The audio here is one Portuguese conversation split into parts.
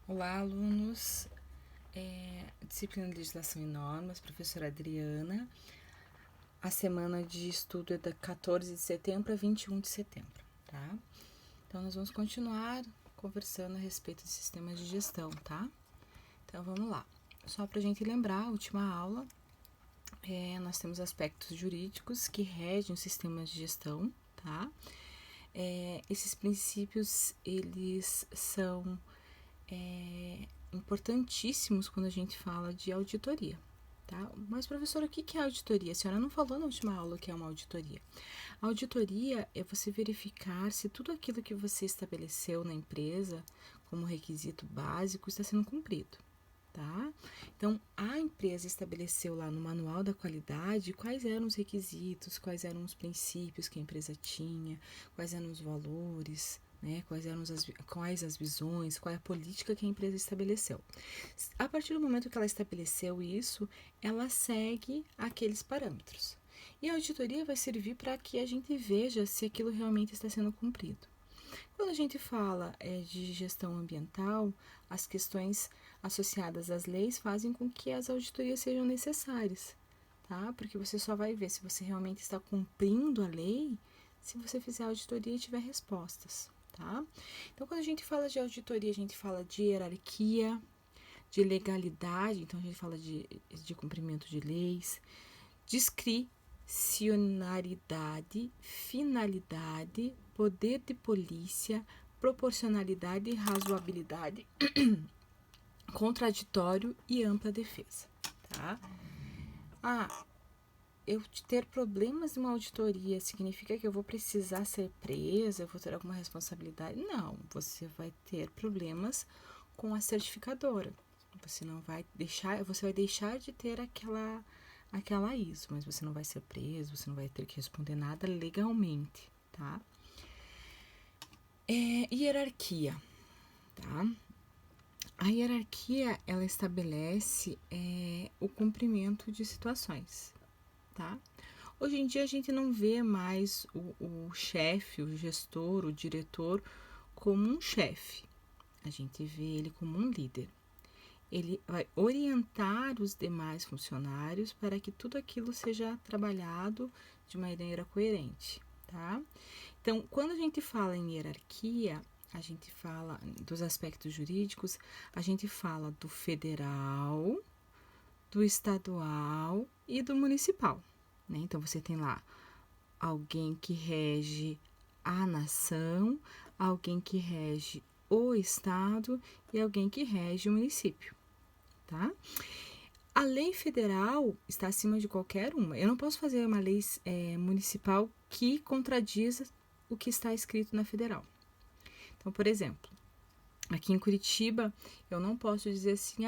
Olá, alunos. Disciplina de Legislação e Normas, professora Adriana. A semana de estudo é da 14 de setembro a 21 de setembro, tá? Então, nós vamos continuar conversando a respeito de sistemas de gestão, tá? Então, vamos lá. Só para a gente lembrar, a última aula, nós temos aspectos jurídicos que regem os sistemas de gestão, tá? Esses princípios, eles são importantíssimos quando a gente fala de auditoria, tá? Mas, professora, o que é auditoria? A senhora não falou na última aula o que é uma auditoria. A auditoria é você verificar se tudo aquilo que você estabeleceu na empresa como requisito básico está sendo cumprido, tá? Então, a empresa estabeleceu lá no manual da qualidade quais eram os requisitos, quais eram os princípios que a empresa tinha, quais eram os valores, né? Quais as visões, qual é a política que a empresa estabeleceu. A partir do momento que ela estabeleceu isso, ela segue aqueles parâmetros. E a auditoria vai servir para que a gente veja se aquilo realmente está sendo cumprido. Quando a gente fala de gestão ambiental, as questões associadas às leis fazem com que as auditorias sejam necessárias, tá? Porque você só vai ver se você realmente está cumprindo a lei se você fizer a auditoria e tiver respostas, tá? Então, quando a gente fala de auditoria, a gente fala de hierarquia, de legalidade, então a gente fala de cumprimento de leis, discricionariedade, finalidade, poder de polícia, proporcionalidade, razoabilidade, contraditório e ampla defesa, tá? Eu ter problemas em uma auditoria significa que eu vou precisar ser presa, eu vou ter alguma responsabilidade? Não, você vai ter problemas com a certificadora. Você vai deixar de ter aquela ISO, mas você não vai ser preso, você não vai ter que responder nada legalmente, tá? Hierarquia, tá? A hierarquia, ela estabelece o cumprimento de situações, tá? Hoje em dia a gente não vê mais o chefe, o gestor, o diretor como um chefe. A gente vê ele como um líder. Ele vai orientar os demais funcionários para que tudo aquilo seja trabalhado de maneira coerente, tá? Então, quando a gente fala em hierarquia, a gente fala dos aspectos jurídicos, a gente fala do federal, do estadual e do municipal, né? Então, você tem lá alguém que rege a nação, alguém que rege o estado e alguém que rege o município, tá? A lei federal está acima de qualquer uma. Eu não posso fazer uma lei municipal que contradiza o que está escrito na federal. Então, por exemplo, aqui em Curitiba, eu não posso dizer assim,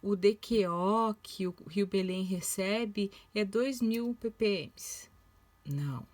o DQO que o Rio Belém recebe é 2.000 ppm. Não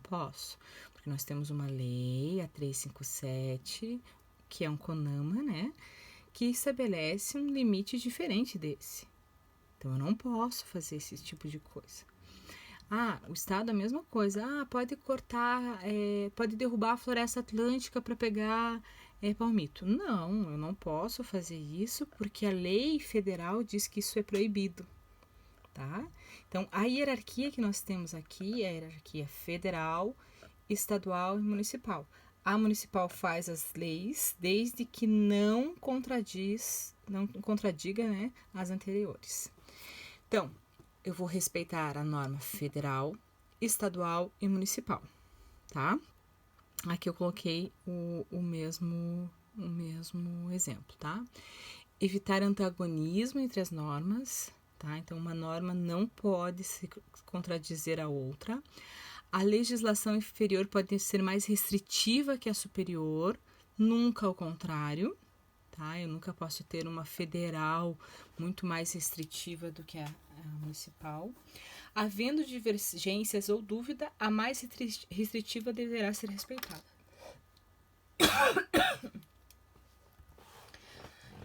posso, porque nós temos uma lei, a 357, que é um CONAMA, né, que estabelece um limite diferente desse. Então, eu não posso fazer esse tipo de coisa. O Estado é a mesma coisa. Pode cortar, pode derrubar a floresta atlântica para pegar palmito. Não, eu não posso fazer isso porque a lei federal diz que isso é proibido, tá? Então, a hierarquia que nós temos aqui é a hierarquia federal, estadual e municipal. A municipal faz as leis desde que não contradiga, né, as anteriores. Então, eu vou respeitar a norma federal, estadual e municipal, tá? Aqui eu coloquei o mesmo exemplo, tá? Evitar antagonismo entre as normas, tá? Então, uma norma não pode se contradizer a outra. A legislação inferior pode ser mais restritiva que a superior, nunca ao contrário, tá? Eu nunca posso ter uma federal muito mais restritiva do que a municipal. Havendo divergências ou dúvida, a mais restritiva deverá ser respeitada.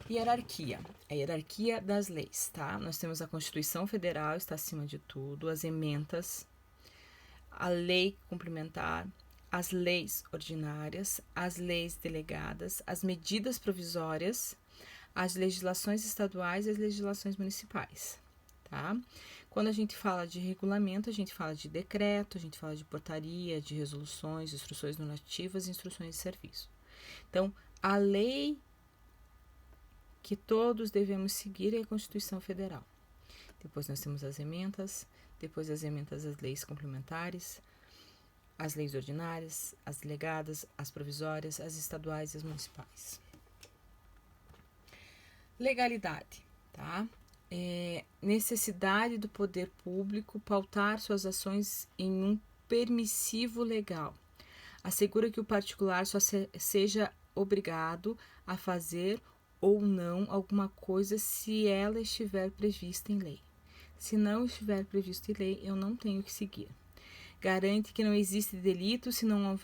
Hierarquia. A hierarquia das leis, tá? Nós temos a Constituição Federal, está acima de tudo, as emendas, a lei complementar, as leis ordinárias, as leis delegadas, as medidas provisórias, as legislações estaduais e as legislações municipais, tá? Quando a gente fala de regulamento, a gente fala de decreto, a gente fala de portaria, de resoluções, instruções normativas e instruções de serviço. Então, a lei que todos devemos seguir é a Constituição Federal. Depois nós temos as emendas, depois das emendas as leis complementares, as leis ordinárias, as delegadas, as provisórias, as estaduais e as municipais. Legalidade, tá? Necessidade do poder público pautar suas ações em um permissivo legal. Assegura que o particular só seja obrigado a fazer ou não alguma coisa se ela estiver prevista em lei. Se não estiver previsto em lei, eu não tenho que seguir. Garante que não existe delito se não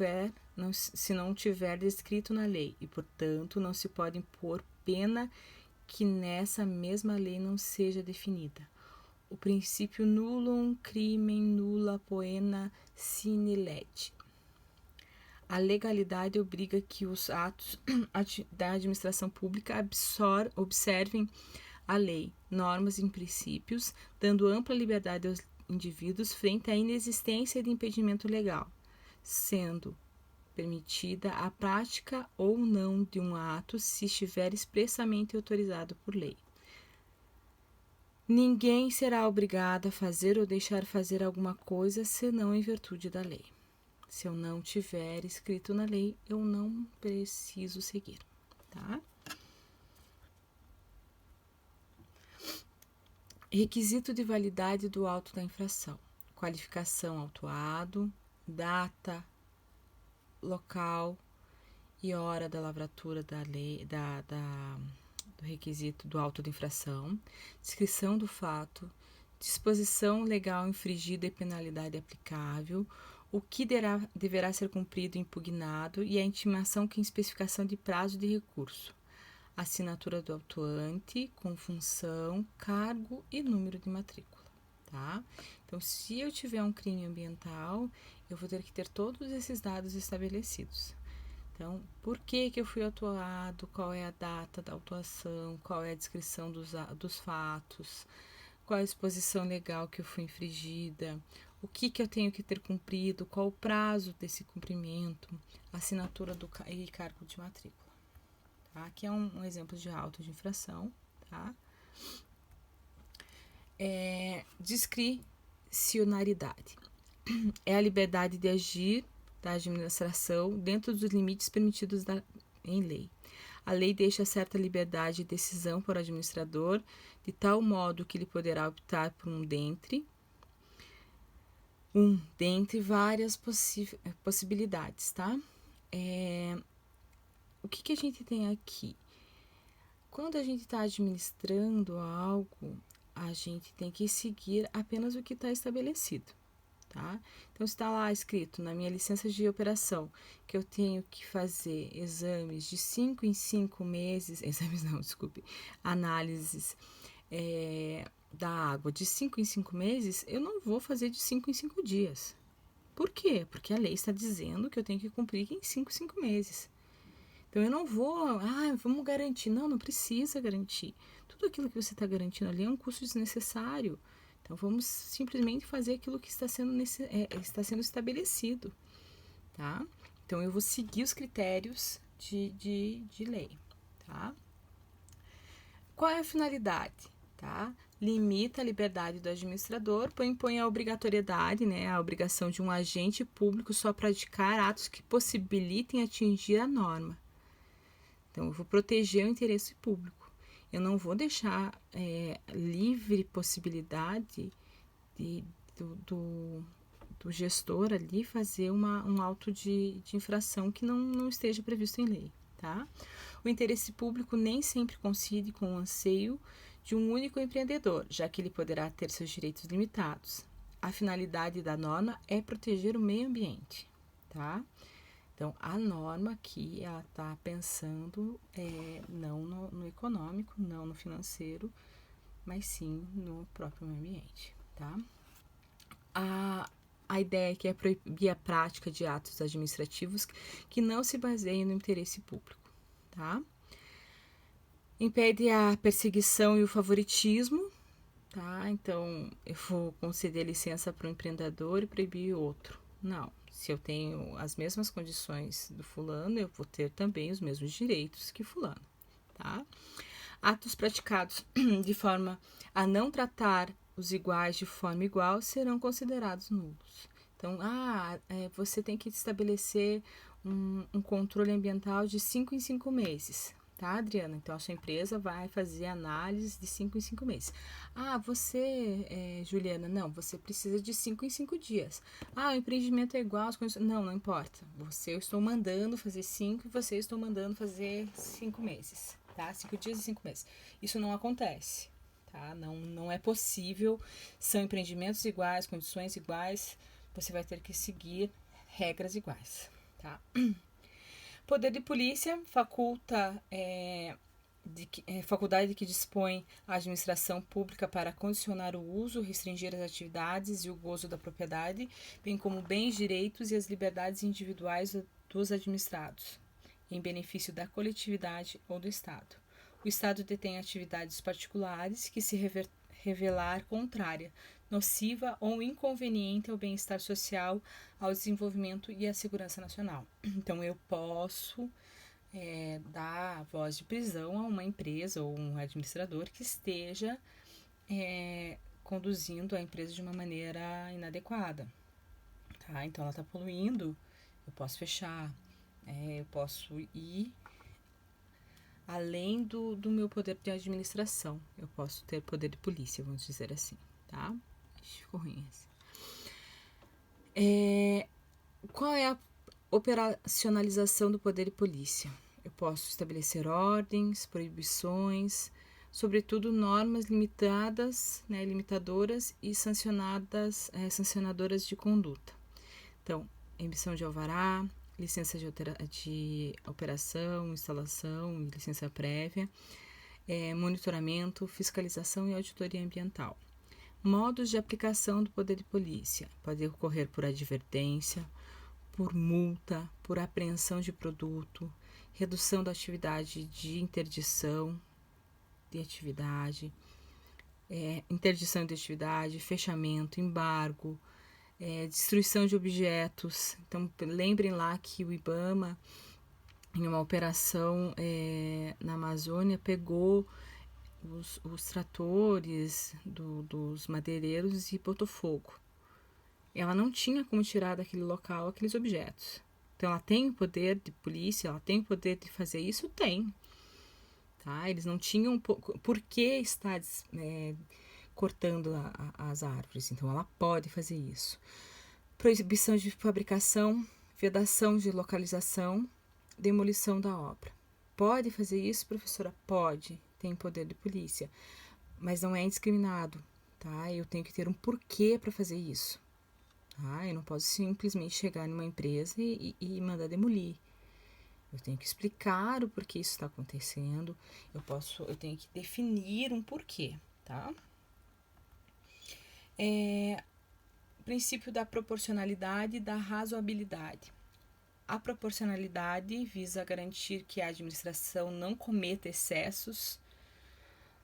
tiver descrito na lei e, portanto, não se pode impor pena que nessa mesma lei não seja definida. O princípio nullum crimen nulla poena sine lege. A legalidade obriga que os atos da administração pública observem a lei, normas e princípios, dando ampla liberdade aos indivíduos frente à inexistência de impedimento legal, sendo permitida a prática ou não de um ato se estiver expressamente autorizado por lei. Ninguém será obrigado a fazer ou deixar fazer alguma coisa senão em virtude da lei. Se eu não tiver escrito na lei, eu não preciso seguir, tá? Requisito de validade do auto da infração. Qualificação autuado, data, local e hora da lavratura da lei, do requisito do auto de infração, descrição do fato, disposição legal infringida e penalidade aplicável, o que deverá ser cumprido e impugnado e a intimação com especificação de prazo de recurso, assinatura do autuante, com função, cargo e número de matrícula, tá? Então, se eu tiver um crime ambiental, eu vou ter que ter todos esses dados estabelecidos. Então, por que eu fui autuado, qual é a data da autuação, qual é a descrição dos fatos, qual é a exposição legal que eu fui infringida, o que eu tenho que ter cumprido, qual o prazo desse cumprimento, assinatura e cargo de matrícula. Tá? Aqui é um exemplo de auto de infração. Tá? Discricionariedade. É a liberdade de agir da administração dentro dos limites permitidos em lei. A lei deixa certa liberdade de decisão para o administrador, de tal modo que ele poderá optar por um dentre várias possibilidades, tá? O que a gente tem aqui? Quando a gente está administrando algo, a gente tem que seguir apenas o que está estabelecido, tá? Então, está lá escrito na minha licença de operação que eu tenho que fazer exames de 5 em 5 meses, análises da água de 5 em 5 meses, eu não vou fazer de 5 em 5 dias. Por quê? Porque a lei está dizendo que eu tenho que cumprir em 5 em 5 meses. Então, eu não vou, vamos garantir. Não precisa garantir. Tudo aquilo que você está garantindo ali é um custo desnecessário. Então, vamos simplesmente fazer aquilo que está sendo estabelecido, tá? Então, eu vou seguir os critérios de lei, tá? Qual é a finalidade, tá? Limita a liberdade do administrador, impõe a obrigatoriedade, né, a obrigação de um agente público só praticar atos que possibilitem atingir a norma. Então, eu vou proteger o interesse público. Eu não vou deixar livre possibilidade do gestor ali fazer um auto de infração que não esteja previsto em lei, tá? O interesse público nem sempre coincide com o anseio de um único empreendedor, já que ele poderá ter seus direitos limitados. A finalidade da norma é proteger o meio ambiente, tá? Então, a norma aqui, ela está pensando não no econômico, não no financeiro, mas sim no próprio meio ambiente, tá? A ideia aqui é proibir a prática de atos administrativos que não se baseiem no interesse público, tá? Impede a perseguição e o favoritismo, tá? Então, eu vou conceder licença para um empreendedor e proibir outro. Não. Se eu tenho as mesmas condições do fulano, eu vou ter também os mesmos direitos que fulano, tá? Atos praticados de forma a não tratar os iguais de forma igual serão considerados nulos. Então, você tem que estabelecer um controle ambiental de 5 em 5 meses, tá, Adriana? Então, a sua empresa vai fazer análise de 5 em 5 meses. Juliana, não, você precisa de 5 em 5 dias. O empreendimento é igual, não importa. Eu estou mandando fazer 5 e você estou mandando fazer 5 meses, tá? 5 dias e 5 meses. Isso não acontece, tá? Não é possível, são empreendimentos iguais, condições iguais, você vai ter que seguir regras iguais, tá? Poder de polícia faculdade que dispõe a administração pública para condicionar o uso, restringir as atividades e o gozo da propriedade, bem como bens, direitos e as liberdades individuais dos administrados, em benefício da coletividade ou do Estado. O Estado detém atividades particulares que se revelar contrária, nociva ou inconveniente ao bem-estar social, ao desenvolvimento e à segurança nacional. Então, eu posso dar voz de prisão a uma empresa ou um administrador que esteja conduzindo a empresa de uma maneira inadequada. Tá? Então, ela está poluindo, eu posso fechar, eu posso ir além do meu poder de administração. Eu posso ter poder de polícia, vamos dizer assim, tá? Ficou ruim esse. Qual é a operacionalização do poder de polícia? Eu posso estabelecer ordens, proibições, sobretudo normas limitadoras e sancionadoras de conduta. Então, emissão de alvará, licença de operação, instalação e licença prévia, monitoramento, fiscalização e auditoria ambiental. Modos de aplicação do poder de polícia. Pode ocorrer por advertência, por multa, por apreensão de produto, redução da atividade de interdição de atividade, fechamento, embargo, destruição de objetos. Então, lembrem lá que o IBAMA, em uma operação na Amazônia, pegou os tratores dos madeireiros e botou fogo. Ela não tinha como tirar daquele local aqueles objetos. Então, ela tem o poder de polícia, ela tem o poder de fazer isso? Tem. Tá? Eles não tinham por que estar cortando as árvores. Então, ela pode fazer isso. Proibição de fabricação, vedação de localização, demolição da obra. Pode fazer isso, professora? Pode. Tem poder de polícia. Mas não é indiscriminado. Tá? Eu tenho que ter um porquê para fazer isso. Eu não posso simplesmente chegar numa empresa e mandar demolir. Eu tenho que explicar o porquê isso está acontecendo. Eu tenho que definir um porquê, tá? Princípio da proporcionalidade e da razoabilidade. A proporcionalidade visa garantir que a administração não cometa excessos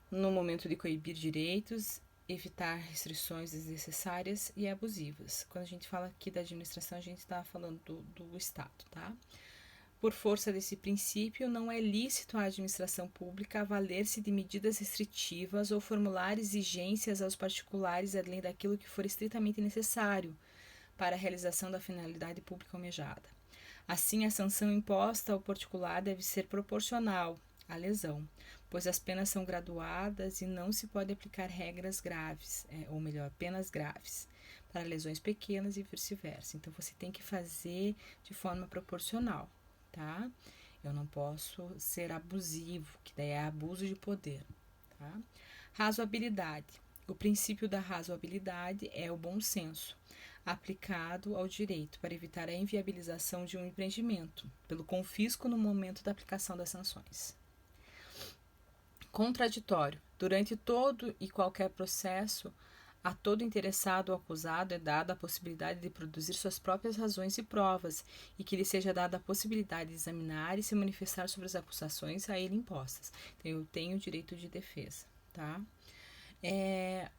no momento de coibir direitos, evitar restrições desnecessárias e abusivas. Quando a gente fala aqui da administração, a gente está falando do Estado, tá? Por força desse princípio, não é lícito à administração pública valer-se de medidas restritivas ou formular exigências aos particulares além daquilo que for estritamente necessário para a realização da finalidade pública almejada. Assim, a sanção imposta ao particular deve ser proporcional à lesão, pois as penas são graduadas e não se pode aplicar regras graves, penas graves, para lesões pequenas e vice-versa. Então, você tem que fazer de forma proporcional, tá? Eu não posso ser abusivo, que daí é abuso de poder, tá? Razoabilidade. O princípio da razoabilidade é o bom senso, aplicado ao direito para evitar a inviabilização de um empreendimento, pelo confisco no momento da aplicação das sanções. Contraditório. Durante todo e qualquer processo, A todo interessado ou acusado é dada a possibilidade de produzir suas próprias razões e provas, e que lhe seja dada a possibilidade de examinar e se manifestar sobre as acusações a ele impostas. Então, eu tenho o direito de defesa, tá?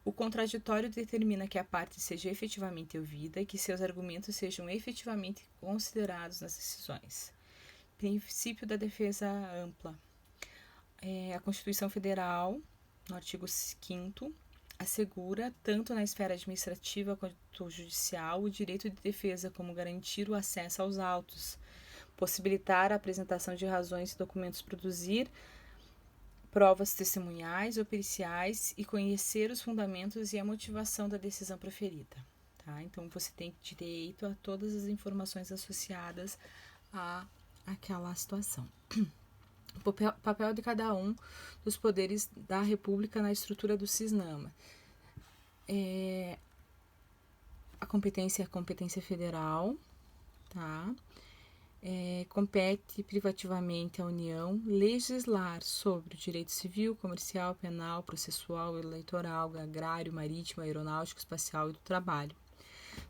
O contraditório determina que a parte seja efetivamente ouvida e que seus argumentos sejam efetivamente considerados nas decisões. Princípio da defesa ampla. A Constituição Federal, no artigo 5º, assegura, tanto na esfera administrativa quanto judicial, o direito de defesa, como garantir o acesso aos autos, possibilitar a apresentação de razões e documentos, produzir provas testemunhais ou periciais e conhecer os fundamentos e a motivação da decisão proferida. Tá? Então, você tem direito a todas as informações associadas àquela situação. O papel de cada um dos poderes da República na estrutura do CISNAMA. A competência é a competência federal, tá? Compete privativamente à União legislar sobre o direito civil, comercial, penal, processual, eleitoral, agrário, marítimo, aeronáutico, espacial e do trabalho,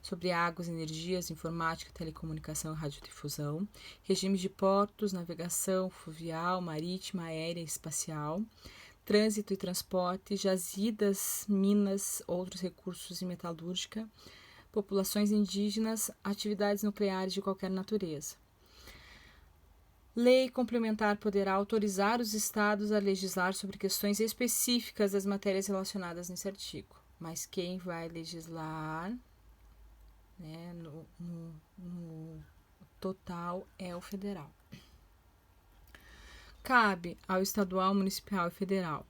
sobre águas, energias, informática, telecomunicação e radiodifusão, regimes de portos, navegação fluvial, marítima, aérea e espacial, trânsito e transporte, jazidas, minas, outros recursos e metalúrgica, populações indígenas, atividades nucleares de qualquer natureza. Lei complementar poderá autorizar os estados a legislar sobre questões específicas das matérias relacionadas nesse artigo, mas quem vai legislar, né, no total é o federal. Cabe ao estadual, municipal e federal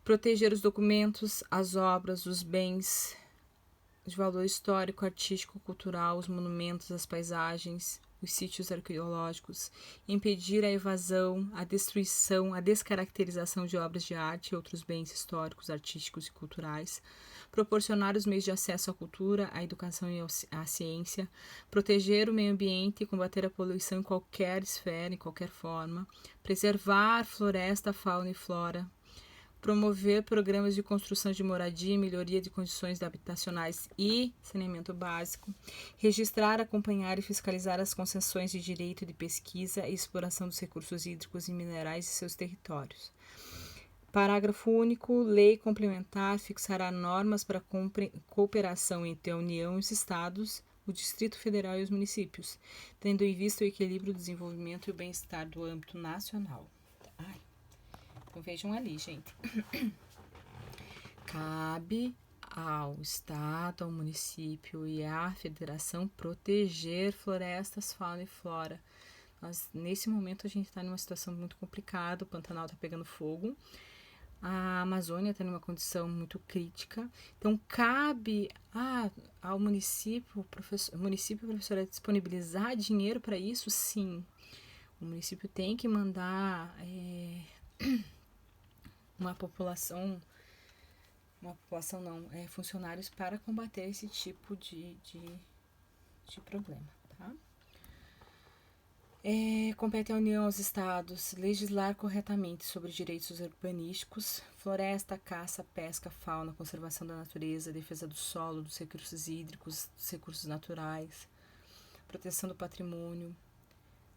proteger os documentos, as obras, os bens de valor histórico, artístico, cultural, os monumentos, as paisagens, os sítios arqueológicos, impedir a evasão, a destruição, a descaracterização de obras de arte e outros bens históricos, artísticos e culturais, proporcionar os meios de acesso à cultura, à educação e à ciência, proteger o meio ambiente e combater a poluição em qualquer esfera, em qualquer forma, preservar floresta, fauna e flora, promover programas de construção de moradia e melhoria de condições habitacionais e saneamento básico, registrar, acompanhar e fiscalizar as concessões de direito de pesquisa e exploração dos recursos hídricos e minerais de seus territórios. Parágrafo único. Lei complementar fixará normas para cooperação entre a União e os Estados, o Distrito Federal e os municípios, tendo em vista o equilíbrio, o desenvolvimento e o bem-estar do âmbito nacional. Então, vejam ali, gente. Cabe ao Estado, ao município e à federação proteger florestas, fauna e flora. Nesse momento, a gente está numa situação muito complicada, o Pantanal está pegando fogo, a Amazônia está numa condição muito crítica. Então, cabe ao município, professora, disponibilizar dinheiro para isso? Sim. O município tem que mandar funcionários para combater esse tipo de problema, tá? Compete à União, aos Estados, legislar corretamente sobre direitos urbanísticos, floresta, caça, pesca, fauna, conservação da natureza, defesa do solo, dos recursos hídricos, dos recursos naturais, proteção do patrimônio,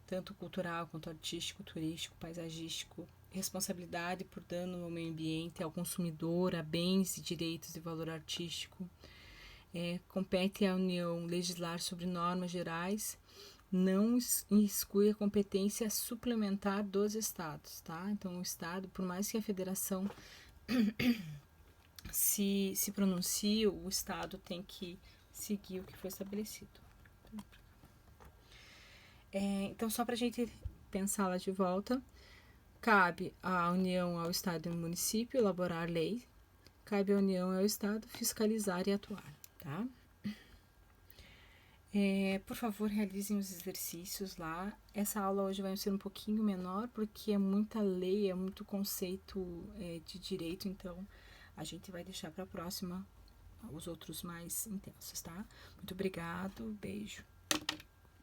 tanto cultural quanto artístico, turístico, paisagístico, responsabilidade por dano ao meio ambiente, ao consumidor, a bens e direitos de valor artístico. Compete à União legislar sobre normas gerais, não exclui a competência suplementar dos estados, tá? Então, o estado, por mais que a federação se pronuncie, o estado tem que seguir o que foi estabelecido. Então, só para a gente pensar lá de volta, cabe à União, ao Estado e ao município elaborar lei, cabe à União e ao Estado fiscalizar e atuar, tá? Por favor, realizem os exercícios lá. Essa aula hoje vai ser um pouquinho menor, porque é muita lei, é muito conceito de direito, então a gente vai deixar para a próxima os outros mais intensos, tá? Muito obrigado, beijo.